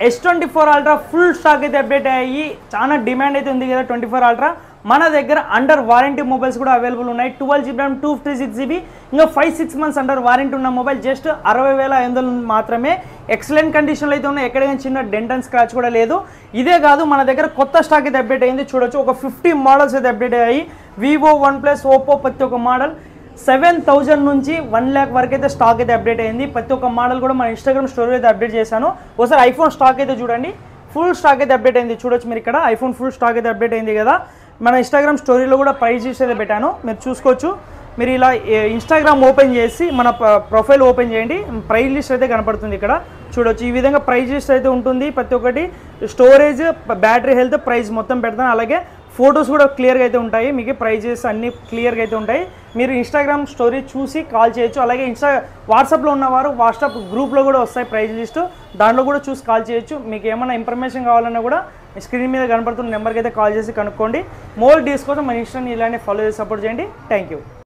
S24 Ultra full stock అయితే update అయ్యి చాలా డిమాండ్ అయితే ఉంది కదా 24 Ultra. మన దగ్గర అండర్ వారంటీ మొబైల్స్ కూడా అవైలబుల్ ఉన్నాయి. 12GB RAM 256GB ఇంకా 5-6 months అండర్ వారంటీ ఉన్న మొబైల్ జస్ట్ 60,500 మాత్రమే. ఎక్సలెంట్ కండిషన్లో అయితే ఉన్నాయి, ఎక్కడైనా చిన్న డెంట్ అండ్ స్క్రాచ్ కూడా లేదు. ఇదే కాదు మన దగ్గర కొత్త స్టాక్ అయితే అప్డేట్ అయింది. చూడొచ్చు ఒక 50 మోడల్స్ అయితే అప్డేట్ అయ్యాయి. వివో, OnePlus, ఓప్పో ప్రతి ఒక్క మోడల్ 7,000 నుంచి 1 lakh వరకు అయితే స్టాక్ అయితే అప్డేట్ అయింది. ప్రతి ఒక్క మోడల్ కూడా మన ఇన్స్టాగ్రామ్ స్టోరీ అయితే అప్డేట్ చేశాను. ఒకసారి ఐఫోన్ స్టాక్ అయితే చూడండి, ఫుల్ స్టాక్ అయితే అప్డేట్ అయింది. చూడొచ్చు మీరు ఇక్కడ ఐఫోన్ ఫుల్ స్టాక్ అయితే అప్డేట్ అయింది కదా. మన ఇన్స్టాగ్రామ్ స్టోరీలో కూడా ప్రైస్ లిస్ట్ అయితే పెట్టాను, మీరు చూసుకోవచ్చు. మీరు ఇలా ఇన్స్టాగ్రామ్ ఓపెన్ చేసి మన ప్రొఫైల్ ఓపెన్ చేయండి, ప్రైస్ లిస్ట్ అయితే కనపడుతుంది ఇక్కడ. చూడొచ్చు ఈ విధంగా ప్రైస్ లిస్ట్ అయితే ఉంటుంది. ప్రతి ఒక్కటి స్టోరేజ్, బ్యాటరీ హెల్త్, ప్రైస్ మొత్తం పెడతాను. అలాగే ఫొటోస్ కూడా క్లియర్గా అయితే ఉంటాయి, మీకు ప్రైజెస్ అన్నీ క్లియర్గా అయితే ఉంటాయి. మీరు ఇన్స్టాగ్రామ్ స్టోరీ చూసి కాల్ చేయొచ్చు. అలాగే వాట్సాప్లో ఉన్నవారు వాట్సాప్ గ్రూప్లో కూడా వస్తాయి ప్రైజ్ లిస్టు, దాంట్లో కూడా చూసి కాల్ చేయొచ్చు. మీకు ఏమైనా ఇన్ఫర్మేషన్ కావాలన్నా కూడా స్క్రీన్ మీద కనపడుతున్న నెంబర్కి అయితే కాల్ చేసి కనుక్కోండి. మోర్ డీల్స్ కోసం మన ఇన్స్టాని ఇలానే ఫాలో చేసి సపోర్ట్ చేయండి. Thank you.